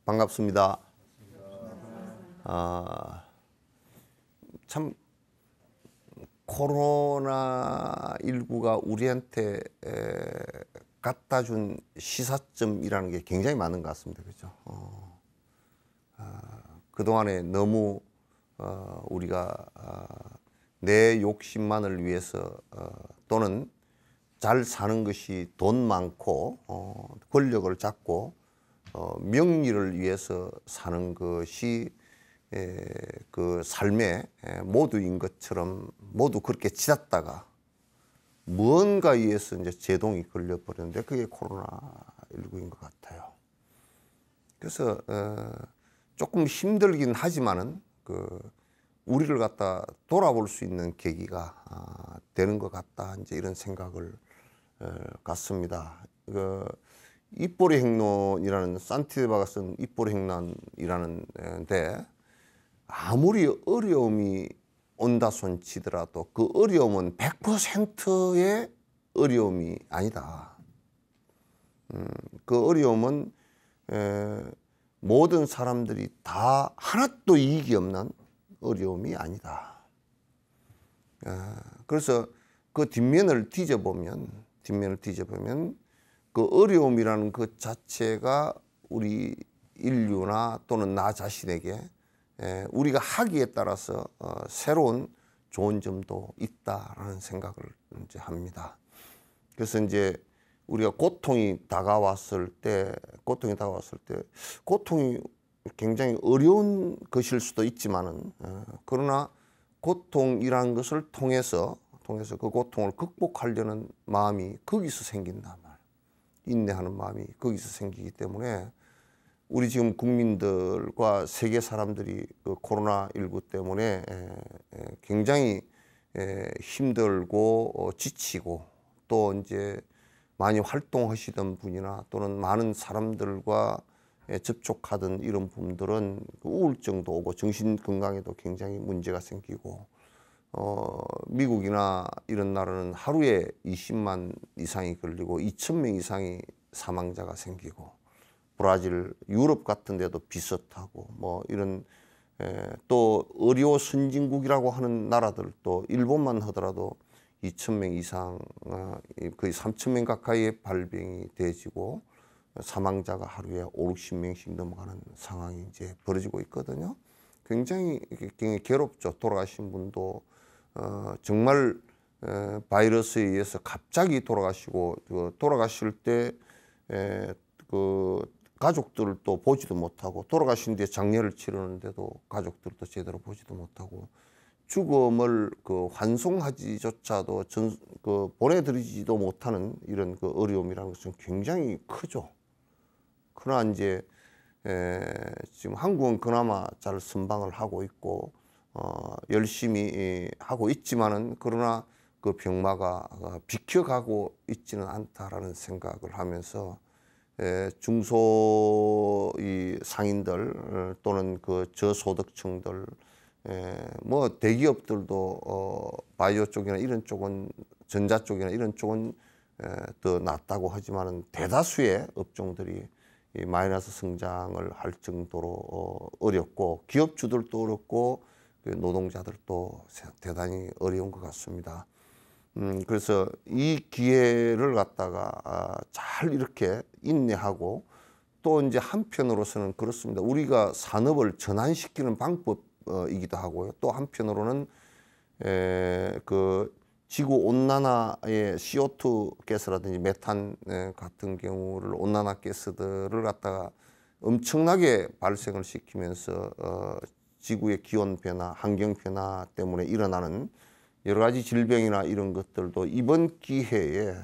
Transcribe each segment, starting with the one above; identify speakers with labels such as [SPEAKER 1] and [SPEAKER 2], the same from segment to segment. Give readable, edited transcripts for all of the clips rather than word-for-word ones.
[SPEAKER 1] 반갑습니다. 참 코로나19가 우리한테 갖다 준 시사점이라는 게 굉장히 많은 것 같습니다. 그죠? 그동안에 너무 우리가 내 욕심만을 위해서 또는 잘 사는 것이 돈 많고 권력을 잡고 명리를 위해서 사는 것이 그 삶의 모두인 것처럼 모두 그렇게 지났다가 무언가에 의해서 이제 제동이 걸려버렸는데 그게 코로나19인 것 같아요. 그래서 조금 힘들긴 하지만은 우리를 갖다 돌아볼 수 있는 계기가 되는 것 같다, 이제 이런 생각을 갖습니다. 입보리 행론이라는 산티바가 쓴 입보리 행론이라는 데 아무리 어려움이 온다 손치더라도 그 어려움은 100%의 어려움이 아니다. 그 어려움은 모든 사람들이 다 하나도 이익이 없는 어려움이 아니다. 그래서 그 뒷면을 뒤져보면 그 어려움이라는 것 자체가 우리 인류나 또는 나 자신에게 우리가 하기에 따라서 새로운 좋은 점도 있다라는 생각을 이제 합니다. 그래서 이제 우리가 고통이 다가왔을 때 고통이 굉장히 어려운 것일 수도 있지만은 그러나 고통이라는 것을 통해서 그 고통을 극복하려는 마음이 거기서 생긴단 말이에요. 인내하는 마음이 거기서 생기기 때문에 우리 지금 국민들과 세계 사람들이 그 코로나19 때문에 굉장히 힘들고 지치고 또 이제 많이 활동하시던 분이나 또는 많은 사람들과 접촉하던 이런 분들은 우울증도 오고 정신 건강에도 굉장히 문제가 생기고 미국이나 이런 나라는 하루에 20만 이상이 걸리고 2,000명 이상이 사망자가 생기고 브라질, 유럽 같은 데도 비슷하고 뭐 이런 또 의료 선진국이라고 하는 나라들도 일본만 하더라도 2,000명 이상 거의 3,000명 가까이의 발병이 되어지고 사망자가 하루에 5, 60명씩 넘어가는 상황이 이제 벌어지고 있거든요. 굉장히 괴롭죠. 돌아가신 분도 정말 바이러스에 의해서 갑자기 돌아가시고 돌아가실 때 그 가족들도 보지도 못하고 돌아가신 뒤에 장례를 치르는데도 가족들도 제대로 보지도 못하고 죽음을 환송하지조차도 보내드리지도 못하는 이런 그 어려움이라는 것은 굉장히 크죠. 그러나 이제 지금 한국은 그나마 잘 선방을 하고 있고 열심히 하고 있지만은 그러나 그 병마가 비켜가고 있지는 않다라는 생각을 하면서 중소 상인들 또는 그 저소득층들 뭐 대기업들도 바이오 쪽이나 이런 쪽은 전자 쪽이나 이런 쪽은 더 낫다고 하지만은 대다수의 업종들이 이 마이너스 성장을 할 정도로 어렵고 기업주들도 어렵고 노동자들도 대단히 어려운 것 같습니다. 그래서 이 기회를 갖다가 잘 이렇게 인내하고 또 이제 한편으로서는 그렇습니다. 우리가 산업을 전환시키는 방법이기도 하고요. 또 한편으로는 그 지구 온난화의 CO2 가스라든지 메탄 같은 경우를 온난화 가스들을 갖다가 엄청나게 발생을 시키면서 지구의 기온 변화, 환경 변화 때문에 일어나는 여러 가지 질병이나 이런 것들도 이번 기회에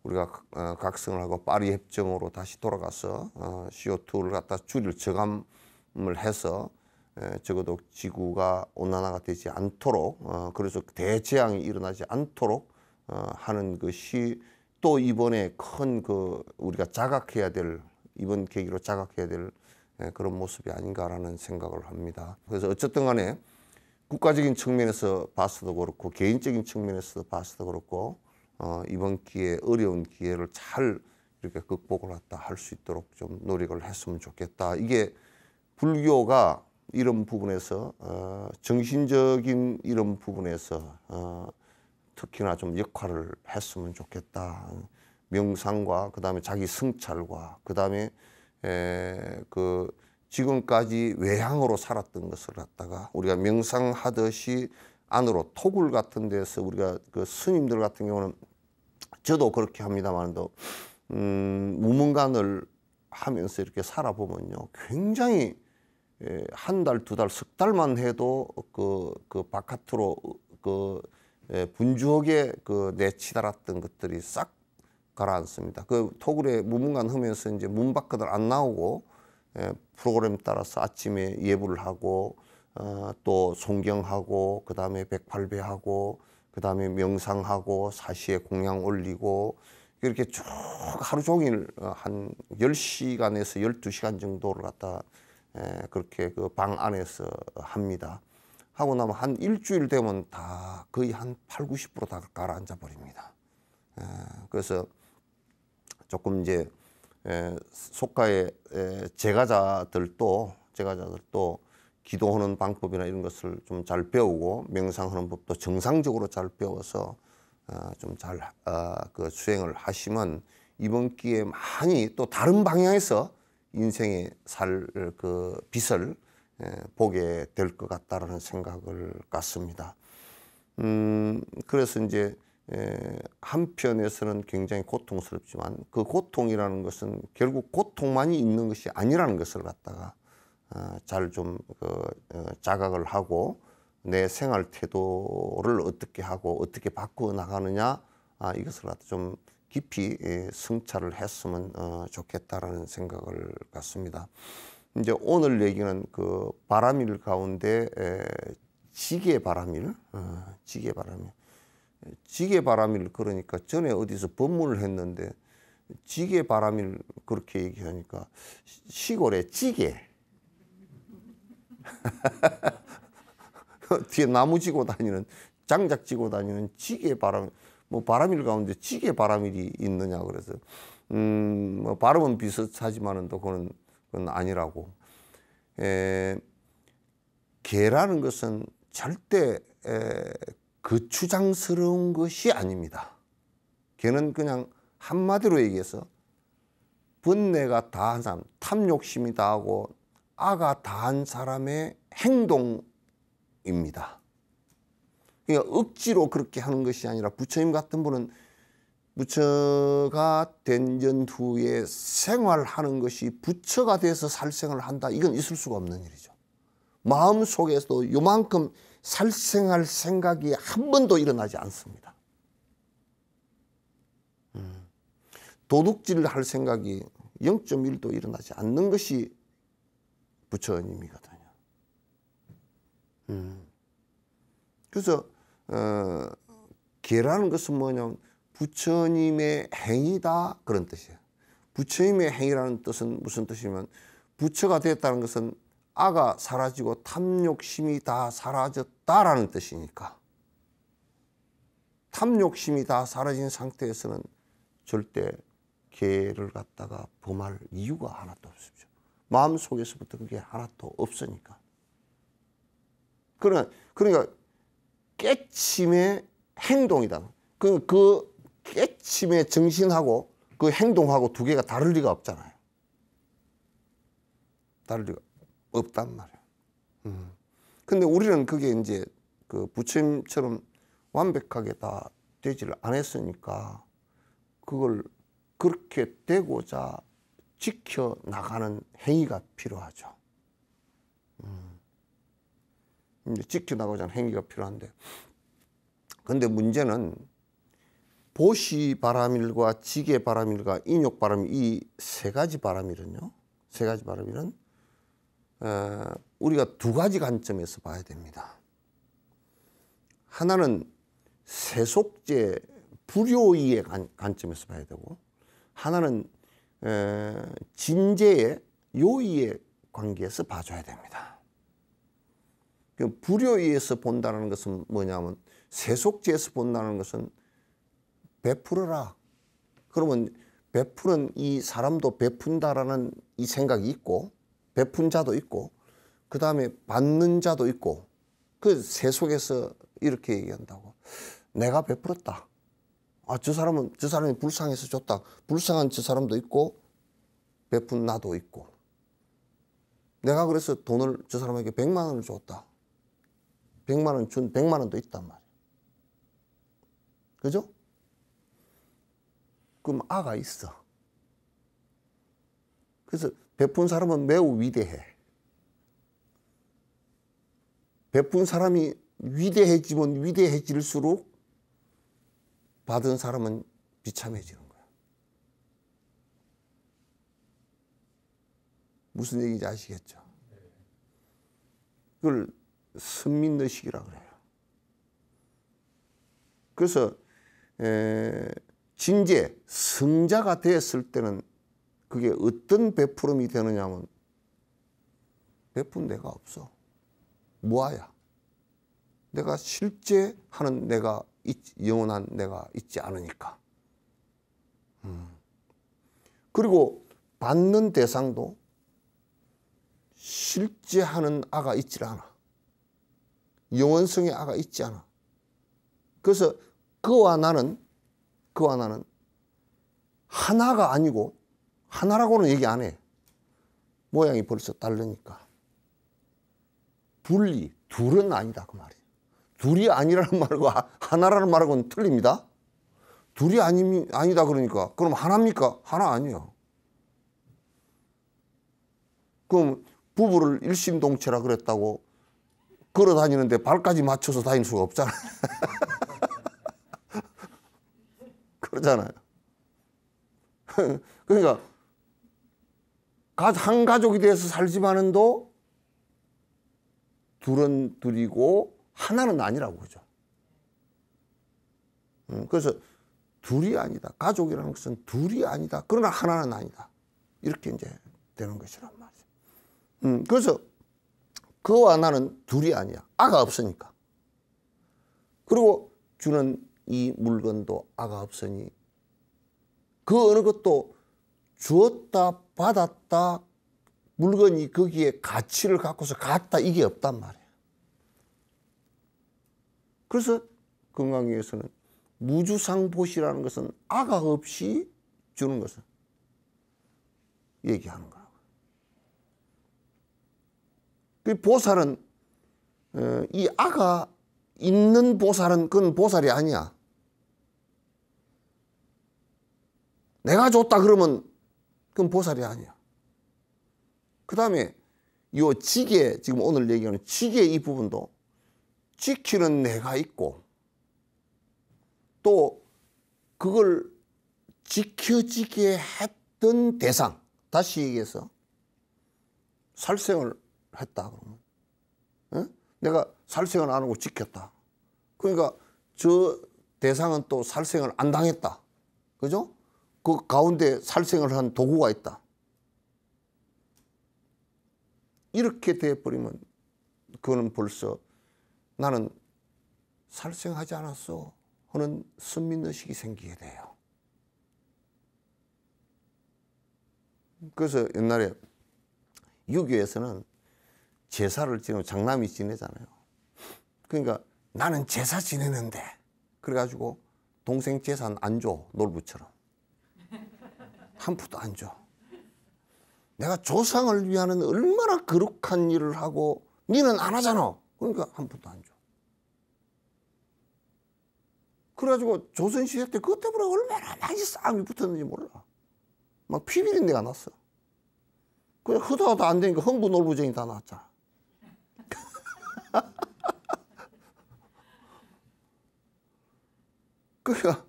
[SPEAKER 1] 우리가 각성을 하고 파리 협정으로 다시 돌아가서 CO2를 갖다 줄일 저감을 해서 적어도 지구가 온난화가 되지 않도록 그래서 대재앙이 일어나지 않도록 하는 것이 또 이번에 큰 우리가 자각해야 될 이번 계기로 자각해야 될 그런 모습이 아닌가라는 생각을 합니다. 그래서 어쨌든 간에 국가적인 측면에서 봐서도 그렇고 개인적인 측면에서 봐서도 그렇고 이번 기회 어려운 기회를 잘 이렇게 극복을 갖다 할 수 있도록 좀 노력을 했으면 좋겠다. 이게 불교가 이런 부분에서 정신적인 이런 부분에서 특히나 좀 역할을 했으면 좋겠다. 명상과 그다음에 자기 성찰과 그다음에 그 지금까지 외향으로 살았던 것을 갖다가 우리가 명상하듯이 안으로 토굴 같은 데서 우리가 그 스님들 같은 경우는 저도 그렇게 합니다만도 무문관을 하면서 이렇게 살아보면요 굉장히 한 달, 두 달, 석 달만 해도 그 바깥으로 분주하게 내치달았던 것들이 싹 가라앉습니다. 그 토굴에 무문관 하면서 이제 문 밖을 안 나오고 프로그램 따라서 아침에 예불을 하고 또 송경하고 그 다음에 108배하고 그 다음에 명상하고 사시에 공양 올리고 이렇게 쭉 하루 종일 한 10시간에서 12시간 정도를 갖다 그렇게 그 방 안에서 합니다. 하고 나면 한 일주일 되면 다 거의 한 8, 90% 다 가라앉아 버립니다. 그래서 조금 이제 속가의 제가자들도 기도하는 방법이나 이런 것을 좀 잘 배우고 명상하는 법도 정상적으로 잘 배워서 좀 잘 그 수행을 하시면 이번 기회에 많이 또 다른 방향에서 인생의 그 빛을 보게 될 것 같다라는 생각을 갖습니다. 그래서 이제 한편에서는 굉장히 고통스럽지만 그 고통이라는 것은 결국 고통만이 있는 것이 아니라는 것을 갖다가 잘 좀 자각을 하고 내 생활 태도를 어떻게 하고 어떻게 바꾸어 나가느냐 이것을 갖다 좀 깊이 성찰을 했으면 좋겠다라는 생각을 갖습니다. 이제 오늘 얘기는 그 바람일 가운데 지게바람일, 지게바람일 그러니까 전에 어디서 법문을 했는데 지게바람일 그렇게 얘기하니까 시골에 지게 뒤에 나무 지고 다니는 장작 지고 다니는 지게바람 뭐 바람일 가운데 지게바람일이 있느냐 그래서 뭐 발음은 비슷하지만은 또 그건 아니라고. 개라는 것은 절대 거추장스러운 것이 아닙니다. 개는 그냥 한마디로 얘기해서 번뇌가 다한 사람, 탐욕심이 다하고 아가 다한 사람의 행동입니다. 그러니까 억지로 그렇게 하는 것이 아니라 부처님 같은 분은 부처가 된 전후에 생활하는 것이 부처가 돼서 살생을 한다. 이건 있을 수가 없는 일이죠. 마음속에서도 요만큼 살생할 생각이 한 번도 일어나지 않습니다. 도둑질을 할 생각이 0.1도 일어나지 않는 것이 부처님이거든요. 그래서 개라는 것은 뭐냐면 부처님의 행위다 그런 뜻이에요. 부처님의 행위라는 뜻은 무슨 뜻이냐면 부처가 됐다는 것은 아가 사라지고 탐욕심이 다 사라졌다라는 뜻이니까 탐욕심이 다 사라진 상태에서는 절대 개를 갖다가 범할 이유가 하나도 없습니다. 마음속에서부터 그게 하나도 없으니까. 그러니까 깨침의 행동이다. 그 깨침의 정신하고 그 행동하고 두 개가 다를 리가 없잖아요. 다를 리가 없단 말이에요. 근데 우리는 그게 이제 그 부처님처럼 완벽하게 다 되지를 않았으니까 그걸 그렇게 되고자 지켜나가는 행위가 필요하죠. 이제 지켜나가고자 하는 행위가 필요한데 근데 문제는 보시바람일과 지게바람일과 인욕바람일 이 세 가지 바람일은요. 세 가지 바람일은 우리가 두 가지 관점에서 봐야 됩니다. 하나는 세속제 불효의의 관점에서 봐야 되고 하나는 진제의 요의의 관계에서 봐줘야 됩니다. 불효의에서 본다는 것은 뭐냐면 세속제에서 본다는 것은 베풀어라. 그러면 베푸는 이 사람도 베푼다라는 이 생각이 있고, 베푼 자도 있고, 그 다음에 받는 자도 있고, 그 세 속에서 이렇게 얘기한다고. 내가 베풀었다. 아, 저 사람이 불쌍해서 줬다. 불쌍한 저 사람도 있고, 베푼 나도 있고. 내가 그래서 돈을 저 사람에게 100만 원을 줬다. 100만 원 준 100만 원도 있단 말이야. 그죠? 그럼 아가 있어. 그래서 베푼 사람은 매우 위대해. 베푼 사람이 위대해지면 위대해질수록 받은 사람은 비참해지는 거야. 무슨 얘기인지 아시겠죠? 그걸 선민의식이라 그래요. 그래서 진재, 성자가 되었을 때는 그게 어떤 베풀음이 되느냐 하면 베푼 내가 없어. 무아야. 내가 실제 하는 내가 영원한 내가 있지 않으니까. 그리고 받는 대상도 실제 하는 아가 있지 않아. 영원성의 아가 있지 않아. 그래서 그와 나는 하나가 아니고, 하나라고는 얘기 안 해. 모양이 벌써 다르니까. 분리, 둘은 아니다 그 말이에요. 둘이 아니라는 말과 하나라는 말하고는 틀립니다. 둘이 아니다 그러니까 그럼 하나입니까? 하나 아니에요. 그럼 부부를 일심동체라 그랬다고 걸어 다니는데 발까지 맞춰서 다닐 수가 없잖아요. 그러잖아요. 그러니까 한 가족이 돼서 살지만은도 둘은 둘이고 하나는 아니라고 그러죠. 그래서 둘이 아니다. 가족이라는 것은 둘이 아니다. 그러나 하나는 아니다. 이렇게 이제 되는 것이란 말이죠. 그래서 그와 나는 둘이 아니야. 아가 없으니까. 그리고 주는 이 물건도 아가 없으니 그 어느 것도 주었다 받았다 물건이 거기에 가치를 갖고서 갖다 이게 없단 말이에요. 그래서 건강위에서는 무주상보시라는 것은 아가 없이 주는 것을 얘기하는 거라고. 그 보살은 이 아가 있는 보살은 그건 보살이 아니야. 내가 줬다 그러면 그건 보살이 아니야. 그 다음에 요 지게, 지금 오늘 얘기하는 지게 이 부분도 지키는 내가 있고 또 그걸 지켜지게 했던 대상, 다시 얘기해서 살생을 했다 그러면 내가 살생을 안 하고 지켰다. 그러니까 저 대상은 또 살생을 안 당했다. 그죠? 그 가운데 살생을 한 도구가 있다. 이렇게 돼버리면 그거는 벌써 나는 살생하지 않았어 하는 선민의식이 생기게 돼요. 그래서 옛날에 유교에서는 제사를 지내면 장남이 지내잖아요. 그러니까 나는 제사 지내는데 그래가지고 동생 제사는 안 줘. 놀부처럼. 한 푼도 안 줘. 내가 조상을 위하는 얼마나 거룩한 일을 하고 니는 안 하잖아. 그러니까 한 푼도 안 줘. 그래가지고 조선시대 때 그것 때문에 얼마나 많이 싸움이 붙었는지 몰라. 막 피비린내가 났어. 그냥 하다 안 되니까 흥부놀부쟁이 다 나왔잖아. 그러니까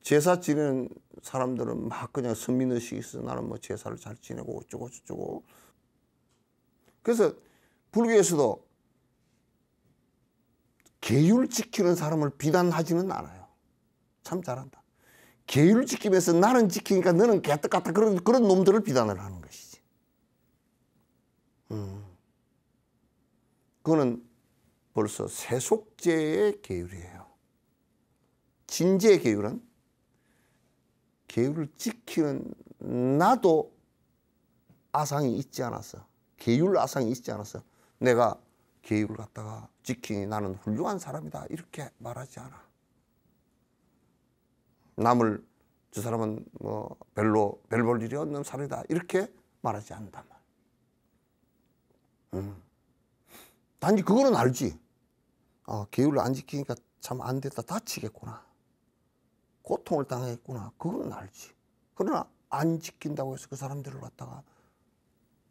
[SPEAKER 1] 제사 지내는 사람들은 막 그냥 선민의식이 있어. 나는 뭐 제사를 잘 지내고 어쩌고 저쩌고. 그래서 불교에서도 계율 지키는 사람을 비난하지는 않아요. 참 잘한다. 계율 지키면서 나는 지키니까 너는 개떡 같다. 그런 놈들을 비난을 하는 것이지. 그거는 벌써 세속제의 계율이에요. 진제의 계율은 계율을 지키는 나도 아상이 있지 않았어. 계율 아상이 있지 않았어. 내가 계율을 갖다가 지키니 나는 훌륭한 사람이다 이렇게 말하지 않아. 남을 저 사람은 뭐 별로 별 볼 일이 없는 사람이다 이렇게 말하지 않는단 말이야. 단지 그거는 알지. 계율을 안 지키니까 참 안 됐다, 다치겠구나, 고통을 당하겠구나, 그건 알지. 그러나 안 지킨다고 해서 그 사람들을 갖다가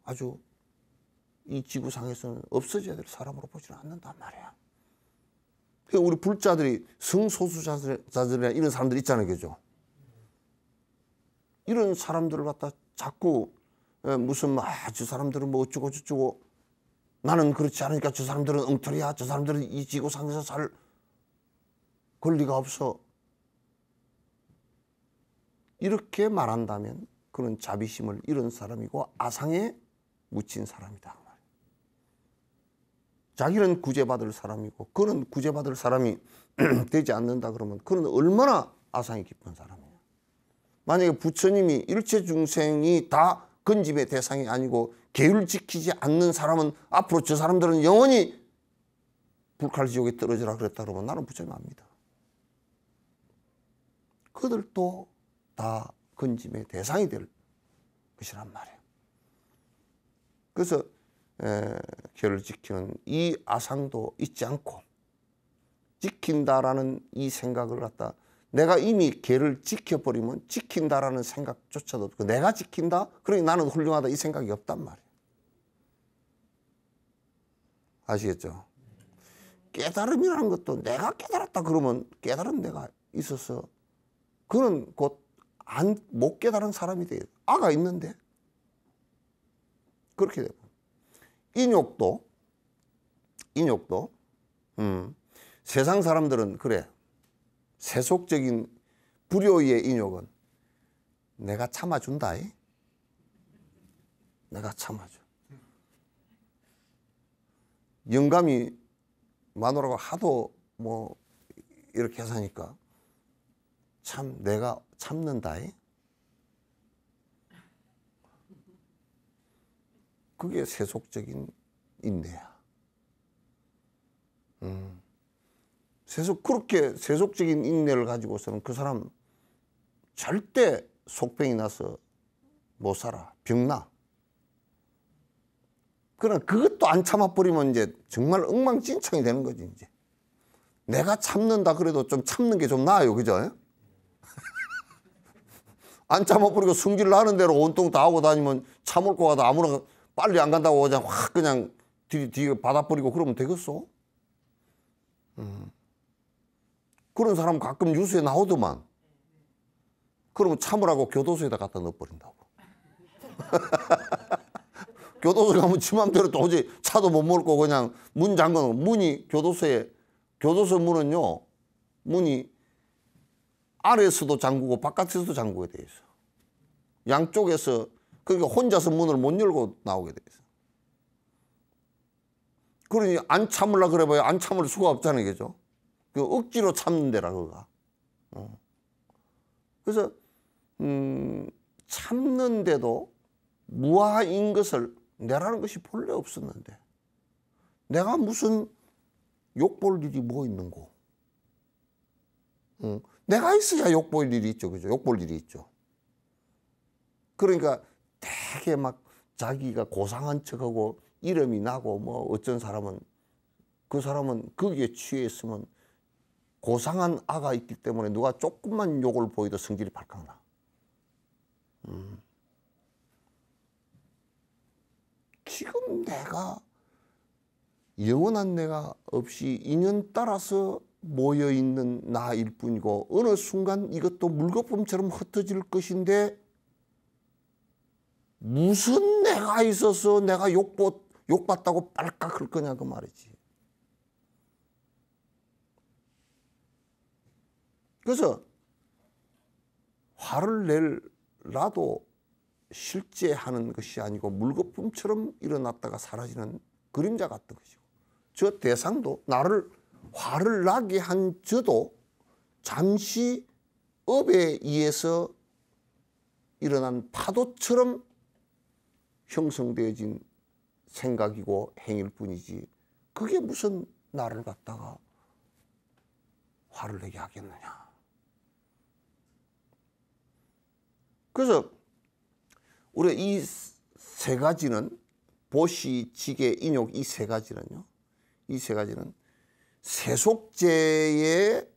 [SPEAKER 1] 아주 이 지구상에서는 없어져야 될 사람으로 보지는 않는단 말이야. 그러니까 우리 불자들이 성소수자들이나 이런 사람들 있잖아요, 그죠? 이런 사람들을 갖다 자꾸 무슨 저 사람들은 뭐 어쩌고 저쩌고, 나는 그렇지 않으니까 저 사람들은 엉터리야, 저 사람들은 이 지구상에서 살 권리가 없어, 이렇게 말한다면 그는 자비심을 잃은 사람이고 아상에 묻힌 사람이다. 자기는 구제받을 사람이고 그는 구제받을 사람이 되지 않는다 그러면 그는 얼마나 아상이 깊은 사람이에요. 만약에 부처님이 일체 중생이 다 건집의 대상이 아니고 계율 지키지 않는 사람은 앞으로 저 사람들은 영원히 불칼지옥에 떨어지라 그랬다 그러면 나는 부처님 압니다. 그들도 다 건짐의 대상이 될 것이란 말이에요. 그래서 계율을 지키는 이 아상도 잊지 않고 지킨다라는 이 생각을 갖다 내가 이미 계율을 지켜버리면 지킨다라는 생각조차도 없고 내가 지킨다? 그러니 나는 훌륭하다 이 생각이 없단 말이에요. 아시겠죠? 깨달음이라는 것도 내가 깨달았다 그러면 깨달은 내가 있어서 그는 곧 못 깨달은 사람이 돼요. 아가 있는데 그렇게 되고 인욕도 세상 사람들은 그래. 세속적인 불효의 인욕은 내가 참아준다. 내가 참아줘. 영감이 마누라가 하도 뭐 이렇게 하니까 참 내가 참는다. 그게 세속적인 인내야. 그렇게 세속적인 인내를 가지고서는 그 사람 절대 속병이 나서 못 살아. 병나. 그러나 그것도 안 참아버리면 이제 정말 엉망진창이 되는 거지, 이제. 내가 참는다 그래도 좀 참는 게 좀 나아요. 그죠? 안 참아버리고 승질 나는 대로 온통 다 하고 다니면 참을 거 같아. 아무나 빨리 안 간다고 그냥 확 그냥 뒤에 받아버리고 그러면 되겠어? 그런 사람 가끔 뉴스에 나오더만. 그러면 참으라고 교도소에다 갖다 넣어버린다고. 교도소 가면 지 맘대로 도저히 차도 못 몰고 그냥 문 잠궈놓고 교도소 문은요, 문이 안에서도 잠그고 바깥에서도 잠그게 돼 있어. 양쪽에서, 그러니까 혼자서 문을 못 열고 나오게 돼 있어. 그러니 안 참으려고 그래봐야 안 참을 수가 없잖아요, 그죠? 그 억지로 참는 데라, 그거가. 그래서, 참는데도 무아인 것을 내라는 것이 본래 없었는데, 내가 무슨 욕볼 일이 뭐 있는고. 내가 있어야 욕볼 일이 있죠, 그죠? 욕볼 일이 있죠. 그러니까 되게 막 자기가 고상한 척하고 이름이 나고 뭐 어쩐 사람은 그 사람은 거기에 취해 있으면 고상한 아가 있기 때문에 누가 조금만 욕을 보이도 성질이 발칵 나. 지금 내가 영원한 내가 없이 인연 따라서 모여있는 나일 뿐이고 어느 순간 이것도 물거품처럼 흩어질 것인데 무슨 내가 있어서 내가 욕받다고 빨깍 할 거냐 그 말이지. 그래서 화를 내라도 실제 하는 것이 아니고 물거품처럼 일어났다가 사라지는 그림자 같은 것이고 저 대상도 나를 화를 나게 한 저도 잠시 업에 의해서 일어난 파도처럼 형성되어진 생각이고 행일 뿐이지 그게 무슨 나를 갖다가 화를 내게 하겠느냐. 그래서 우리 이 세 가지는 보시, 지계, 인욕 이 세 가지는요. 이 세 가지는 세속제의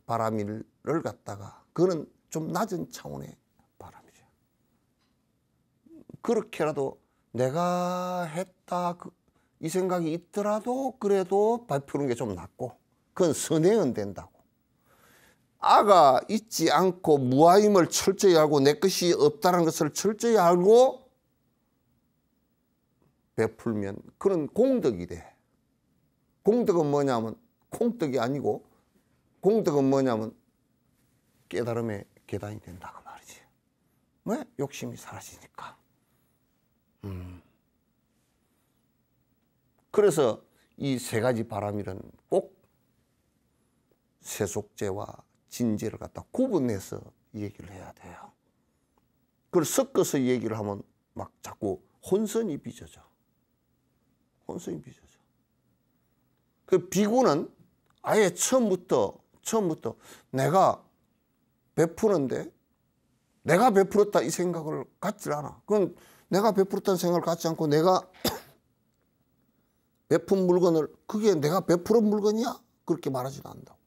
[SPEAKER 1] 바람을 갖다가 그거는 좀 낮은 차원의 바람이죠. 그렇게라도 내가 했다 이 생각이 있더라도 그래도 베푸는 게 좀 낫고 그건 선행은 된다고. 아가 있지 않고 무아임을 철저히 알고 내 것이 없다는 것을 철저히 알고 베풀면 그런 공덕이 돼. 공덕은 뭐냐면 콩떡이 아니고 공덕은 뭐냐면 깨달음의 계단이 된다 그 말이지. 왜? 욕심이 사라지니까. 그래서 이 세 가지 바람일은 꼭 세속제와 진제를 갖다 구분해서 얘기를 해야 돼요. 그걸 섞어서 얘기를 하면 막 자꾸 혼선이 빚어져. 혼선이 빚어져. 그 비구는 아예 처음부터 내가 베푸는데 내가 베풀었다 이 생각을 갖질 않아. 그건 내가 베풀었다는 생각을 갖지 않고 내가 베푼 물건을 그게 내가 베풀은 물건이야? 그렇게 말하지도 않는다고.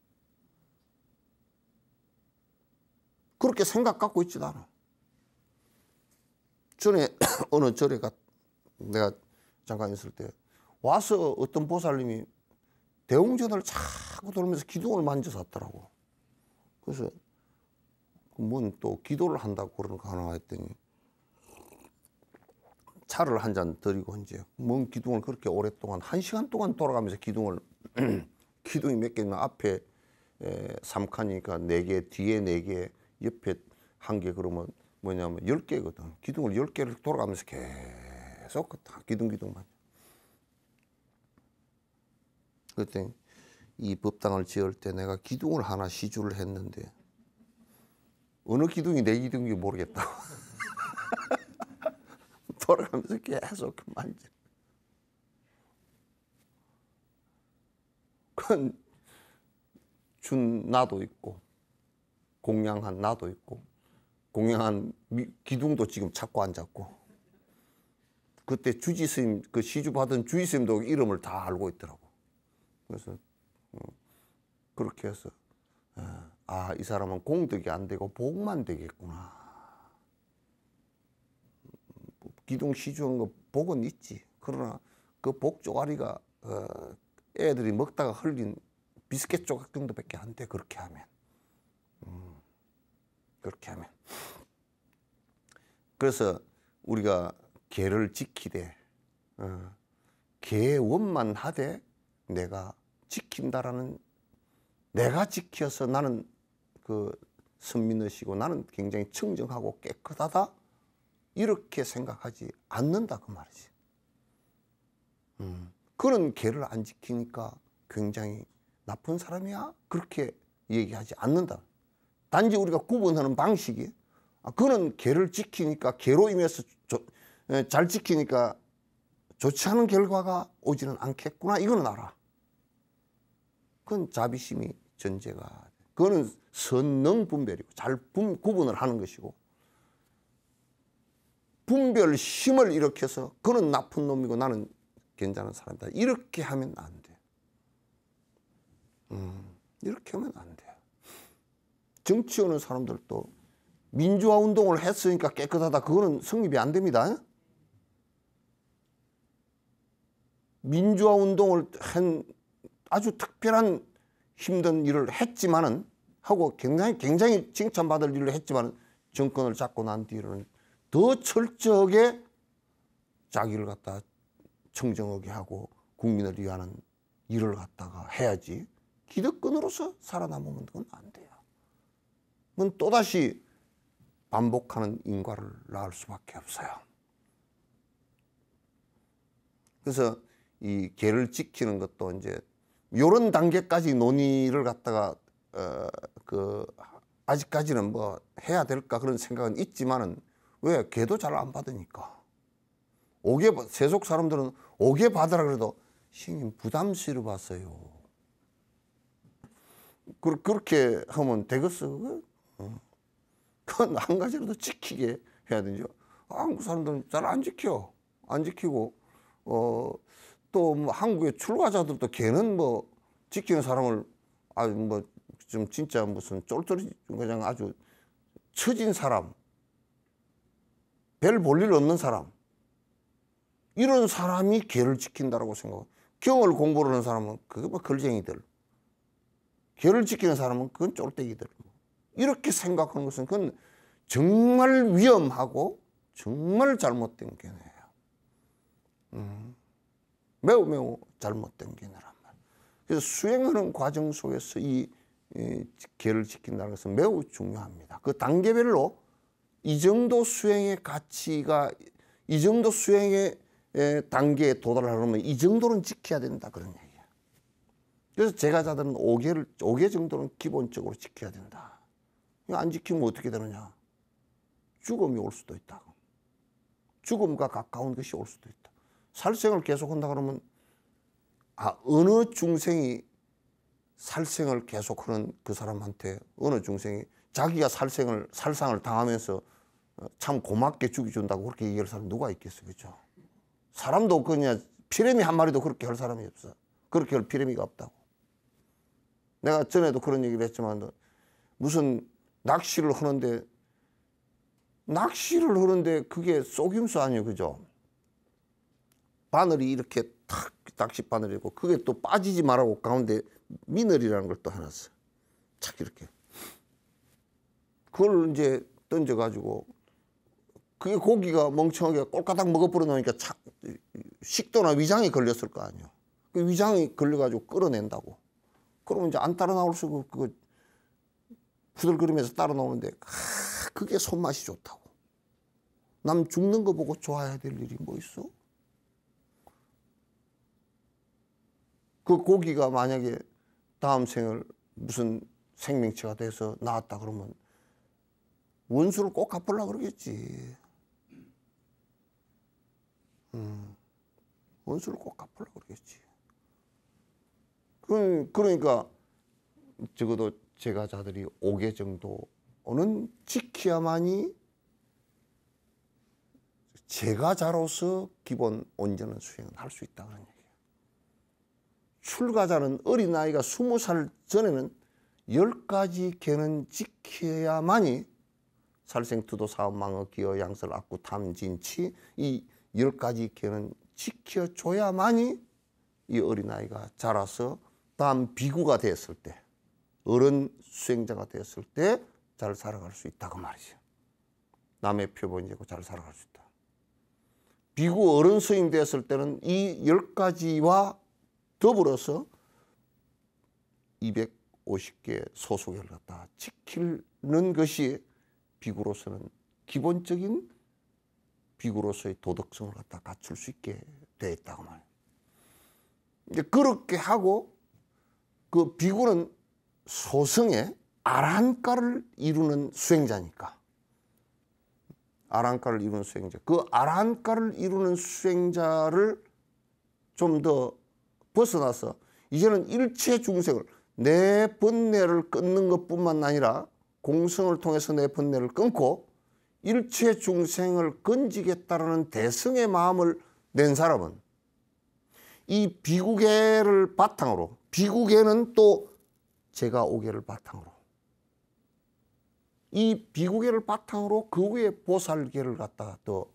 [SPEAKER 1] 그렇게 생각 갖고 있지도 않아. 전에 어느 절에 내가 잠깐 있을 때 와서 어떤 보살님이 대웅전을 자꾸 돌면서 기둥을 만져서 왔더라고. 그래서 뭔 또 기도를 한다고 그러는가 하나 했더니 차를 한 잔 드리고 이제 뭔 기둥을 그렇게 오랫동안 1시간 동안 돌아가면서 기둥을 기둥이 몇 개면 앞에 3칸이니까 4개, 뒤에 4개, 옆에 1개 그러면 뭐냐면 10개거든. 기둥을 10개를 돌아가면서 계속 기둥만. 그랬더니 이 법당을 지을 때 내가 기둥을 하나 시주를 했는데 어느 기둥이 내 기둥인지 모르겠다고. 돌아가면서 계속 만져. 그건 준 나도 있고 공양한 나도 있고 공양한 기둥도 지금 찾고 앉았고 그때 주지 스님 그 시주 받은 주지 스님도 이름을 다 알고 있더라고. 그래서 그렇게 해서 이 사람은 공덕이 안 되고 복만 되겠구나. 기둥 시주한 거 복은 있지. 그러나 그 복 쪼가리가 애들이 먹다가 흘린 비스켓 조각 정도밖에 안 돼. 그렇게 하면. 그래서 우리가 계를 지키되 계원만 하되 내가 지킨다라는 내가 지켜서 나는 그 선민의식이고 나는 굉장히 청정하고 깨끗하다 이렇게 생각하지 않는다 그 말이지. 그런 계를 안 지키니까 굉장히 나쁜 사람이야 그렇게 얘기하지 않는다. 단지 우리가 구분하는 방식이 그는 계를 지키니까 계로 임해서 잘 지키니까 좋지 않은 결과가 오지는 않겠구나 이거는 알아. 그건 자비심이 전제가 그거는 선능 분별이고 잘 구분을 하는 것이고 분별심을 일으켜서 그는 나쁜 놈이고 나는 괜찮은 사람이다 이렇게 하면 안 돼. 이렇게 하면 안 돼. 정치하는 사람들도 민주화 운동을 했으니까 깨끗하다 그거는 성립이 안 됩니다. 민주화 운동을 한 아주 특별한 힘든 일을 했지만은 하고 굉장히 칭찬받을 일을 했지만은 정권을 잡고 난 뒤로는 더 철저하게 자기를 갖다 청정하게 하고 국민을 위하는 일을 갖다가 해야지 기득권으로서 살아남으면 그건 안 돼요. 그건 또다시 반복하는 인과를 낳을 수밖에 없어요. 그래서 이 계를 지키는 것도 이제 이런 단계까지 논의를 갖다가 아직까지는 뭐 해야 될까 그런 생각은 있지만은 왜 걔도 잘 안 받으니까. 세속 사람들은 5개 받으라 그래도 신님 부담스러워봤어요. 그렇게 하면 되겠어? 그건 한 가지라도 지키게 해야 되죠. 한국 사람들은 잘 안 지켜. 안 지키고, 또 뭐 한국의 출가자들도 걔는 뭐 지키는 사람을 아주 뭐 좀 진짜 무슨 쫄쫄이 그냥 아주 처진 사람, 별 볼 일 없는 사람, 이런 사람이 계를 지킨다라고 생각하고, 경을 공부를 하는 사람은 그게 뭐 걸쟁이들, 계를 지키는 사람은 그건 쫄대기들, 이렇게 생각하는 것은 그건 정말 위험하고 정말 잘못된 견해예요. 매우 매우 잘못된 견해란 말이에요. 그래서 수행하는 과정 속에서 이 계를 지킨다는 것은 매우 중요합니다. 그 단계별로 이 정도 수행의 가치가, 이 정도 수행의 단계에 도달하려면 이 정도는 지켜야 된다, 그런 얘기예요. 그래서 제가자들은 5개 정도는 기본적으로 지켜야 된다. 안 지키면 어떻게 되느냐? 죽음이 올 수도 있다고. 죽음과 가까운 것이 올 수도 있다. 살생을 계속한다 그러면 어느 중생이 살생을 계속하는 그 사람한테, 어느 중생이 자기가 살상을 당하면서 참 고맙게 죽여준다고 그렇게 얘기할 사람 누가 있겠어요? 그렇죠? 사람도 그냥 피레미 한 마리도 그렇게 할 사람이 없어. 그렇게 할 피레미가 없다고. 내가 전에도 그런 얘기를 했지만, 무슨 낚시를 하는데 그게 속임수 아니에요, 그죠? 바늘이 이렇게 탁 낚시 바늘이고, 그게 또 빠지지 말라고 가운데 미늘이라는 걸 또 해놨어. 착 이렇게. 그걸 이제 던져가지고, 그게 고기가 멍청하게 꼴까닥 먹어버려 놓으니까 식도나 위장이 걸렸을 거 아니에요. 그 위장이 걸려가지고 끌어낸다고. 그러면 이제 안 따라 나올 수고, 그거 후들거리면서 따라 나오는데, 그게 손맛이 좋다고. 남 죽는 거 보고 좋아해야 될 일이 뭐 있어? 그 고기가 만약에 다음 생을 무슨 생명체가 돼서 나왔다 그러면 원수를 꼭 갚으려고 그러겠지. 원수를 꼭 갚으려고 그러겠지. 그러니까 적어도 제가자들이 5개 정도는 지켜야만이 제가자로서 기본 온전한 수행을 할 수 있다 그런 얘기예요. 출가자는 어린아이가 20살 전에는 10가지 계는 지켜야만이 살생투도 사업망어 기어 양설 악구 탐진치 이 10가지 계는 지켜줘야만이 이 어린아이가 자라서 다음 비구가 됐을 때, 어른 수행자가 됐을 때 잘 살아갈 수 있다고 말이죠. 남의 표본이 되고 잘 살아갈 수 있다. 비구 어른 스님 됐을 때는 이 10가지와 더불어서 250개 소속을 갖다 지키는 것이 비구로서는 기본적인 비구로서의 도덕성을 갖다 갖출 수 있게 되어 있다고 말이에요. 이제 그렇게 하고 그 비구는 소성의 아란가를 이루는 수행자니까. 아란가를 이루는 수행자. 그 아란가를 이루는 수행자를 좀 더 벗어나서 이제는 일체 중생을 내 번뇌를 끊는 것뿐만 아니라 공성을 통해서 내 번뇌를 끊고 일체 중생을 건지겠다라는 대승의 마음을 낸 사람은 이 비구계를 바탕으로, 비구계는 또 제가 오계를 바탕으로, 이 비구계를 바탕으로 그 위에 보살계를 갖다가 또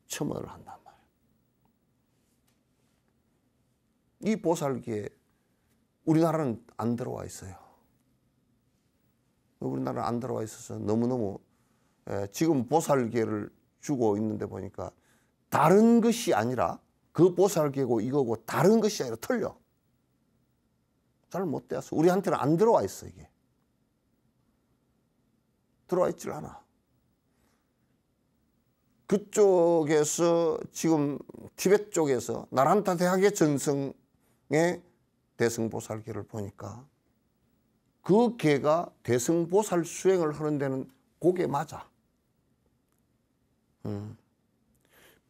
[SPEAKER 1] 첨언을 한단 말이에요. 이 보살계 우리나라는 안 들어와 있어요. 우리나라는 안 들어와 있어서 너무너무 지금 보살계를 주고 있는데 보니까 다른 것이 아니라 그 보살계고 이거고 다른 것이 아니라 틀려. 잘 못 되었어. 우리한테는 안 들어와 있어 이게. 들어와 있질 않아. 그쪽에서 지금 티베트 쪽에서 나란타 대학의 전성의 대승보살계를 보니까 그 개가 대승보살 수행을 하는 데는 그게 맞아.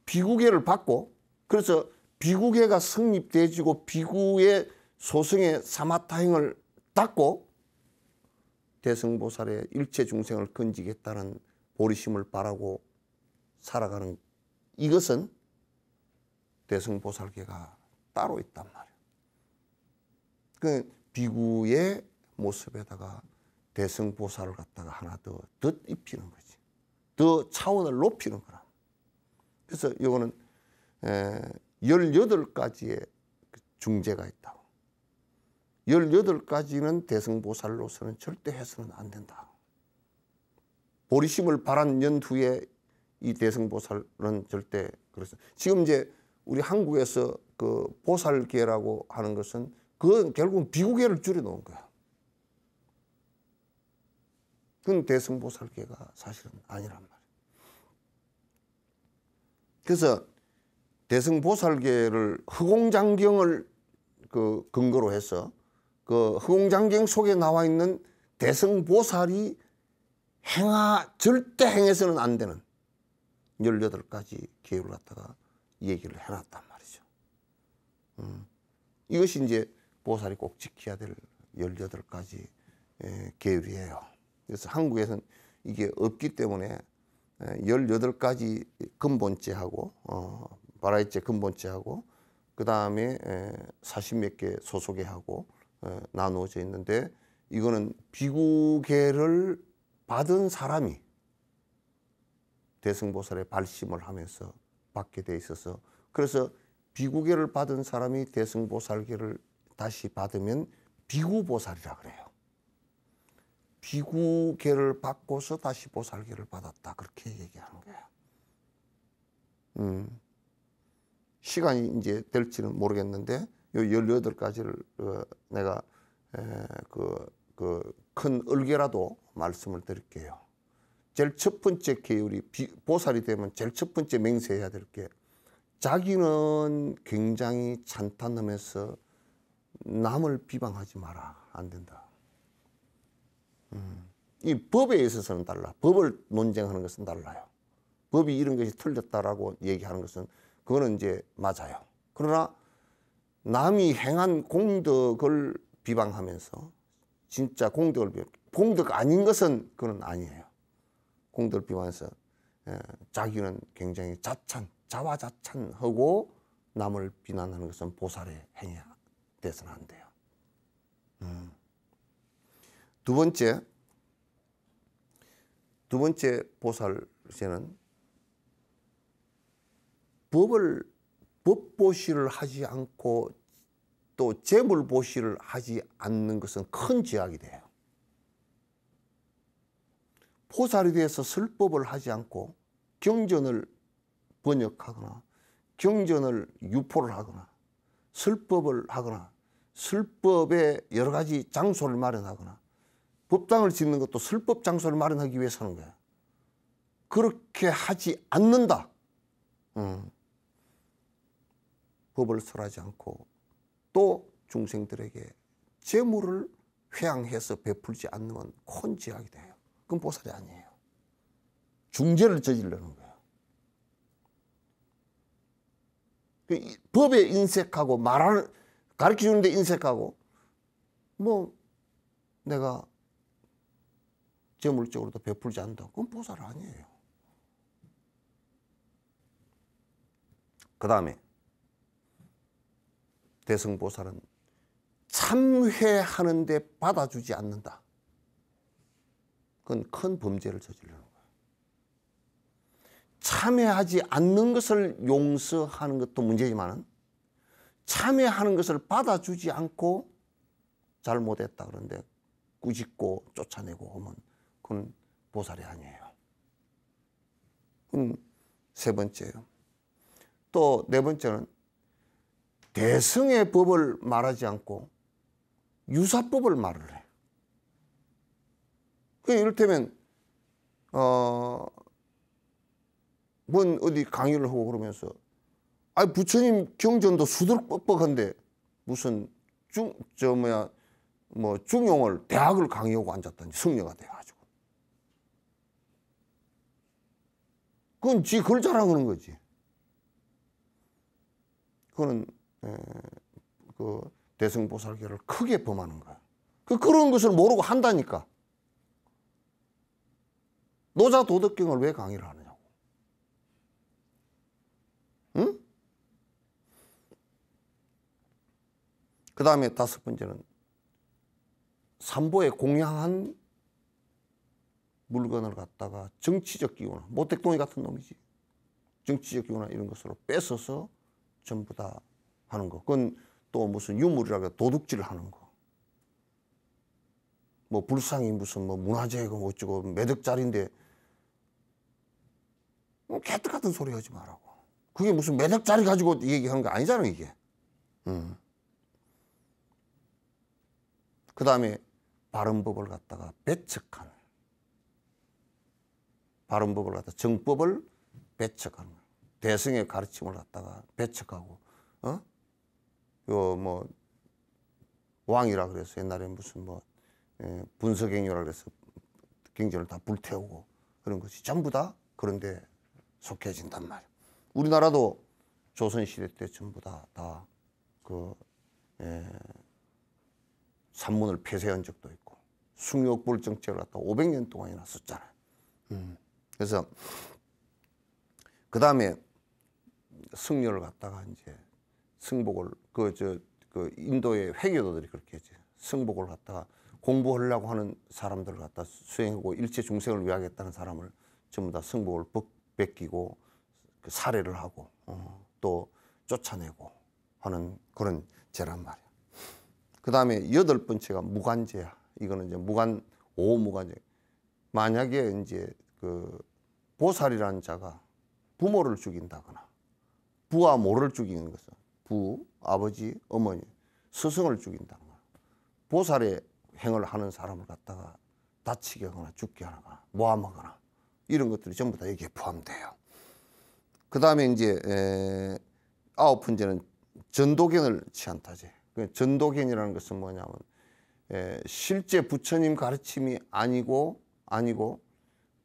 [SPEAKER 1] 비구계를 받고, 그래서 비구계가 성립되어지고 비구의 소승의 사마타행을 닦고 대승보살의 일체 중생을 건지겠다는 보리심을 바라고 살아가는 이것은 대승보살계가 따로 있단 말이에요. 그 비구의 모습에다가 대승보살을 갖다가 하나 더 덧입히는 거지. 더 차원을 높이는 거라. 그래서 이거는 18가지의 중재가 있다고. 18가지는 대승보살로서는 절대 해서는 안 된다. 보리심을 바란 연후에 이 대승보살은 절대 그래서 지금 이제 우리 한국에서 그 보살계라고 하는 것은 그건 결국은 비구계를 줄여놓은 거야. 그건 대승보살계가 사실은 아니란 말이야. 그래서 대승보살계를 허공장경을 그 근거로 해서 그 허공장경 속에 나와 있는 대승보살이 절대 행해서는 안 되는 18가지 계율을 갖다가 얘기를 해놨단 말이죠. 이것이 이제 보살이 꼭 지켜야 될 18가지 계율이에요. 그래서 한국에서는 이게 없기 때문에 18가지 근본죄하고 바라이죄 근본죄하고 그 다음에 40몇 개 소소계하고 나누어져 있는데 이거는 비구계를 받은 사람이 대승보살의 발심을 하면서 받게 돼 있어서 그래서 비구계를 받은 사람이 대승보살계를 다시 받으면 비구보살이라 그래요. 비구계를 받고서 다시 보살계를 받았다 그렇게 얘기하는 거야. 시간이 이제 될지는 모르겠는데 요 18가지를 내가 큰 을개라도 말씀을 드릴게요. 제일 첫 번째 계율이 보살이 되면 제일 첫 번째 맹세해야 될 게 자기는 굉장히 찬탄하면서 남을 비방하지 마라. 안 된다. 이 법에 있어서는 달라. 법을 논쟁하는 것은 달라요. 법이 이런 것이 틀렸다라고 얘기하는 것은 그거는 이제 맞아요. 그러나 남이 행한 공덕을 비방하면서 진짜 공덕 아닌 것은 그건 아니에요. 공덕을 비방해서 자기는 굉장히 자화자찬하고 남을 비난하는 것은 보살의 행위 돼서는 안 돼요. 두 번째 보살제는 법보시를 하지 않고 또 재물보시를 하지 않는 것은 큰 죄악이 돼요. 보살이 돼서 설법을 하지 않고 경전을 번역하거나 경전을 유포를 하거나 설법을 하거나 설법에 여러 가지 장소를 마련하거나 법당을 짓는 것도 설법 장소를 마련하기 위해서 하는 거야. 그렇게 하지 않는다. 법을 설하지 않고 또 중생들에게 재물을 회양해서 베풀지 않는 건 큰 죄악이 돼요. 그건 보살이 아니에요. 중죄를 저지르는 거예요. 법에 인색하고 가르쳐주는데 인색하고 뭐 내가 재물적으로도 베풀지 않는다. 그건 보살 아니에요. 그 다음에 대승보살은 참회하는데 받아주지 않는다. 그건 큰 범죄를 저지르는 거예요. 참회하지 않는 것을 용서하는 것도 문제지만 참회하는 것을 받아주지 않고 잘못했다 그러는데 꾸짖고 쫓아내고 하면 그건 보살이 아니에요. 그건 세 번째예요. 또 네 번째는 대승의 법을 말하지 않고 유사법을 말을 해. 이를테면 뭔 어디 강의를 하고 그러면서 부처님 경전도 수두룩 뻑뻑한데 무슨 뭐 중용을 대학을 강의하고 앉았다니 승려가 돼가지고. 그건 지 글 자랑하는 거지. 그거는 그 대승보살계를 크게 범하는 거야. 그런 것을 모르고 한다니까. 노자 도덕경을 왜 강의를 하느냐고. 응? 그 다음에 5번째는 삼보에 공양한 물건을 갖다가 정치적 기호나 모택동이 같은 놈이지. 정치적 기호나 이런 것으로 뺏어서 전부 다 하는 거. 그건 또 무슨 유물이라고 도둑질을 하는 거. 뭐 불상이 무슨 뭐 문화재고 뭐 어쩌고 몇 억짜리인데 뭐 개떡 같은 소리 하지 말라고. 그게 무슨 몇 억짜리 가지고 얘기하는 거 아니잖아 이게. 그 다음에 바른법을 갖다가 배척하는. 바른법을 갖다가 정법을 배척하는 거야. 대승의 가르침을 갖다가 배척하고, 요 뭐 왕이라 그래서 옛날에 무슨 뭐 분서갱유라 그래서 경전을 다 불태우고 그런 것이 전부 다 그런데 속해진단 말이야. 우리나라도 조선시대 때 전부 다 그 산문을 폐쇄한 적도 있고 숭유옥불 정책을 갖다 500년 동안이나 썼잖아요. 그래서 그 다음에 승려를 갖다가 이제 승복을 그 인도의 회교도들이 그렇게 했지. 승복을 갖다가 공부하려고 하는 사람들을 갖다 수행하고 일체 중생을 위하겠다는 사람을 전부 다 승복을 뺏기고 살해를 하고 또 쫓아내고 하는 그런 죄란 말이야. 그 다음에 8번째가 무간죄야. 이거는 이제 오무간죄. 만약에 이제 그 보살이라는 자가 부모를 죽인다거나 부와 모를 죽이는 것은 부, 아버지, 어머니, 스승을 죽인다거나 보살의 행을 하는 사람을 갖다가 다치게 하거나 죽게 하거나 모함하거나 이런 것들이 전부 다 여기에 포함돼요. 그 다음에 이제 9번째는 전도견을 취한다지. 전도견이라는 것은 뭐냐면 실제 부처님 가르침이 아니고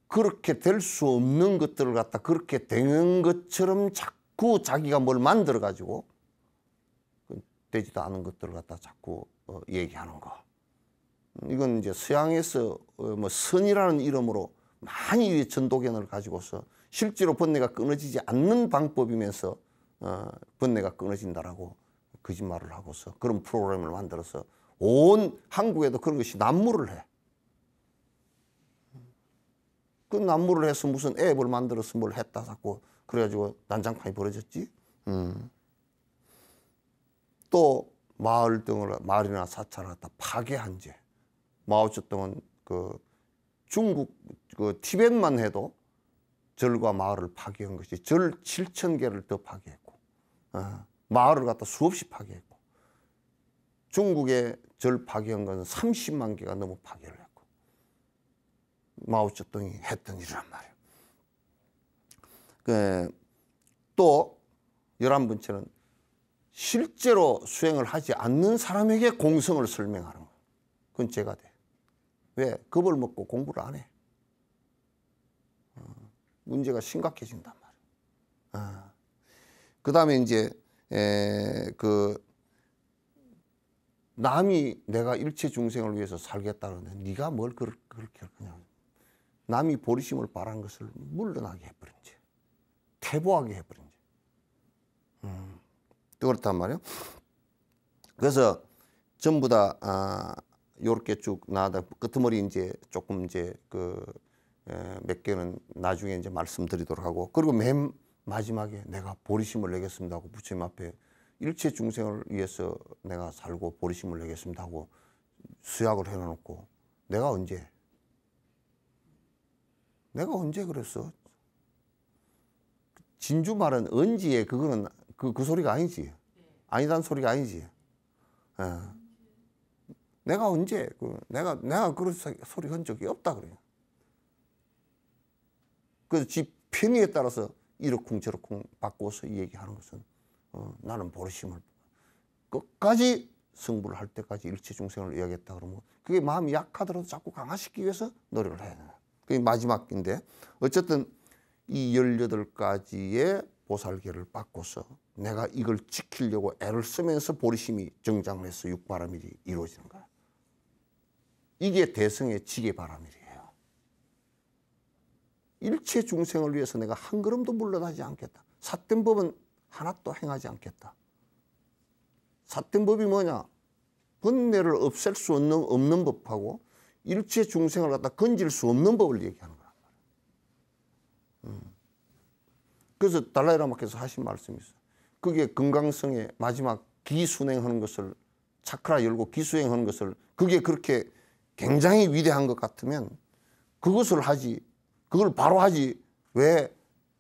[SPEAKER 1] 그렇게 될 수 없는 것들을 갖다 그렇게 되는 것처럼 자꾸 자기가 뭘 만들어 가지고 되지도 않은 것들을 갖다 자꾸 얘기하는 거. 이건 이제 서양에서 뭐 선이라는 이름으로 많이 전도견을 가지고서 실제로 번뇌가 끊어지지 않는 방법이면서 번뇌가 끊어진다라고 거짓말을 하고서 그런 프로그램을 만들어서 온 한국에도 그런 것이 난무를 해. 그 난무를 해서 무슨 앱을 만들어서 뭘 했다 자꾸 그래가지고 난장판이 벌어졌지. 또 마을이나 사찰을 갖다 파괴한 죄. 마오쩌둥은 그 중국 그 티벳만 해도 절과 마을을 파괴한 것이 절 7,000개를 더 파괴했고 마을을 갖다 수없이 파괴했고 중국의 절 파괴한 것은 30만 개가 넘어 파괴를 했고 마오쩌둥이 했던 일이란 말이에요. 또 11번째는 실제로 수행을 하지 않는 사람에게 공성을 설명하는 거예요. 그건 죄가 돼. 왜? 겁을 먹고 공부를 안 해. 문제가 심각해진단 말이에요. 그 다음에 이제 남이 내가 일체 중생을 위해서 살겠다는데 네가 뭘 그렇게 그냥 남이 보리심을 바라는 것을 물러나게 해버린 죄. 퇴보하게 해버린 죄. 그렇단 말이에요. 그래서 전부 다 요렇게 쭉 나가다 끄트머리 이제 조금 이제 몇 개는 나중에 이제 말씀드리도록 하고 그리고 맨 마지막에 내가 보리심을 내겠습니다 하고 부처님 앞에 일체 중생을 위해서 내가 살고 보리심을 내겠습니다 하고 수약을 해놓고 내가 언제 그랬어? 진주 말은 언지에 그거는 그 소리가 아니지. 아니란 소리가 아니지. 내가 언제 내가 그런 소리 한 적이 없다 그래요. 그래서 지 편의에 따라서 이러쿵저러쿵 바꿔서 얘기하는 것은 나는 보리심을 끝까지 승부를 할 때까지 일체 중생을 이야기했다 그러면 그게 마음이 약하더라도 자꾸 강화시키기 위해서 노력을 해야 돼요. 그게 마지막인데 어쨌든 이 18가지의 보살계를 받고서 내가 이걸 지키려고 애를 쓰면서 보리심이 정장을 해서 육바라밀이 이루어지는 거야. 이게 대승의 지게바라밀이에요. 일체 중생을 위해서 내가 한 걸음도 물러나지 않겠다. 삿된 법은 하나도 행하지 않겠다. 삿된 법이 뭐냐? 번뇌를 없앨 수 없는 법하고 일체 중생을 갖다 건질 수 없는 법을 얘기하는 거란 말이에요. 그래서 달라이라마께서 하신 말씀이 있어요. 그게 건강성의 마지막 기순행하는 것을 차크라 열고 기수행하는 것을 그게 그렇게 굉장히 위대한 것 같으면 그것을 하지 그걸 바로 하지 왜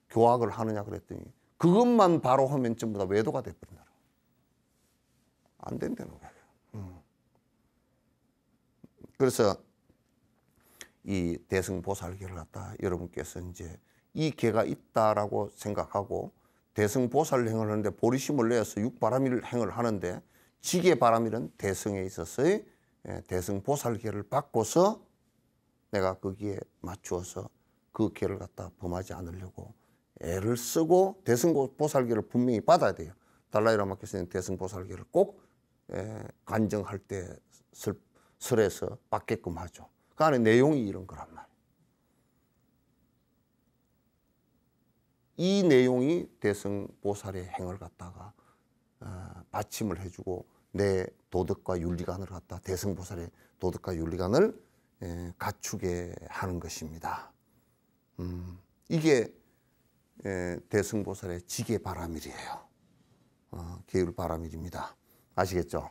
[SPEAKER 1] 교학을 하느냐 그랬더니 그것만 바로 하면 전부 다 외도가 돼버린다. 안 된다는 거예요. 그래서 이 대승보살계를 갖다 여러분께서 이제 이 계가 있다라고 생각하고 대승보살행을 하는데 보리심을 내어서 육바라밀 행을 하는데 지게바라밀은 대승에 있어서의 대승보살계를 받고서 내가 거기에 맞추어서 그 계를 갖다 범하지 않으려고 애를 쓰고 대승보살계를 분명히 받아야 돼요. 달라이라마께서는 대승보살계를 꼭 간정할 때 설에서 받게끔 하죠. 그 안에 내용이 이런 거란 말이에요. 이 내용이 대승보살의 행을 갖다가 받침을 해주고 내 도덕과 윤리관을 갖다 대승보살의 도덕과 윤리관을 갖추게 하는 것입니다. 이게 대승보살의 지게바라밀이에요. 계율바라밀입니다. 아시겠죠?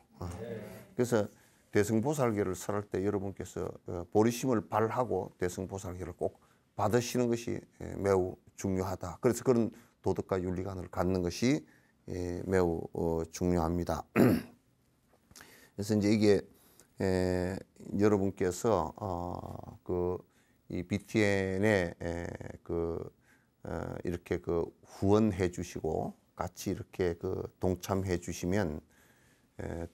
[SPEAKER 1] 그래서 대승보살계를 설할 때 여러분께서 보리심을 발하고 대승보살계를 꼭 받으시는 것이 매우 중요하다. 그래서 그런 도덕과 윤리관을 갖는 것이 매우 중요합니다. 그래서 이제 이게 여러분께서 이 BTN에 이렇게 후원해 주시고 같이 이렇게 동참해 주시면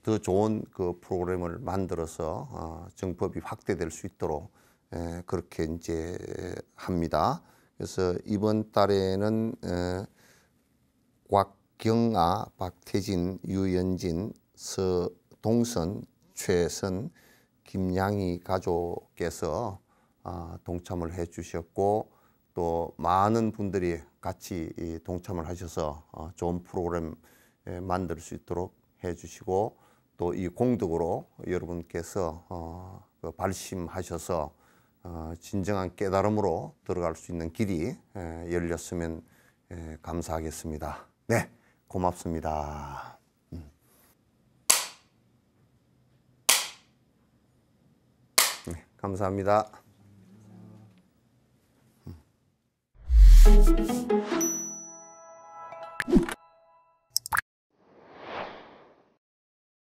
[SPEAKER 1] 더 좋은 프로그램을 만들어서 정법이 확대될 수 있도록 그렇게 이제 합니다. 그래서 이번 달에는 곽경아, 박태진, 유연진, 서동선, 최선, 김양희 가족께서 동참을 해 주셨고 또 많은 분들이 같이 동참을 하셔서 좋은 프로그램 만들 수 있도록 해 주시고 또 이 공덕으로 여러분께서 발심하셔서 진정한 깨달음으로 들어갈 수 있는 길이 열렸으면 감사하겠습니다. 네, 고맙습니다. 네, 감사합니다.